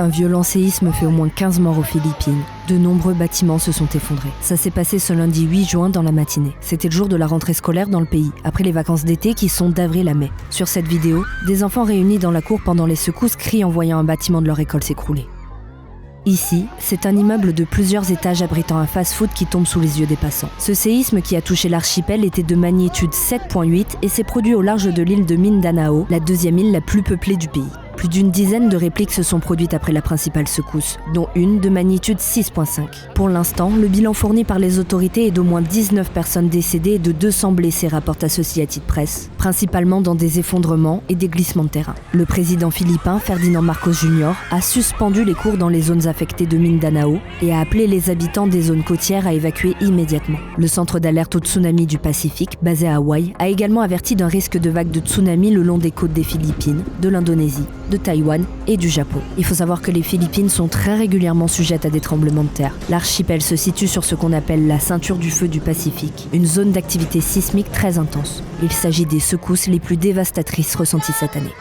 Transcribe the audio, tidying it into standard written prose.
Un violent séisme fait au moins 15 morts aux Philippines. De nombreux bâtiments se sont effondrés. Ça s'est passé ce lundi 8 juin dans la matinée. C'était le jour de la rentrée scolaire dans le pays, après les vacances d'été qui sont d'avril à mai. Sur cette vidéo, des enfants réunis dans la cour pendant les secousses crient en voyant un bâtiment de leur école s'écrouler. Ici, c'est un immeuble de plusieurs étages abritant un fast-food qui tombe sous les yeux des passants. Ce séisme qui a touché l'archipel était de magnitude 7.8 et s'est produit au large de l'île de Mindanao, la deuxième île la plus peuplée du pays. Plus d'une dizaine de répliques se sont produites après la principale secousse, dont une de magnitude 6.5. Pour l'instant, le bilan fourni par les autorités est d'au moins 19 personnes décédées et de 200 blessés, rapporte Associated Press, principalement dans des effondrements et des glissements de terrain. Le président philippin, Ferdinand Marcos Jr., a suspendu les cours dans les zones affectées de Mindanao et a appelé les habitants des zones côtières à évacuer immédiatement. Le centre d'alerte au tsunami du Pacifique, basé à Hawaï, a également averti d'un risque de vague de tsunami le long des côtes des Philippines, de l'Indonésie, de Taïwan et du Japon. Il faut savoir que les Philippines sont très régulièrement sujettes à des tremblements de terre. L'archipel se situe sur ce qu'on appelle la ceinture du feu du Pacifique, une zone d'activité sismique très intense. Il s'agit des secousses les plus dévastatrices ressenties cette année.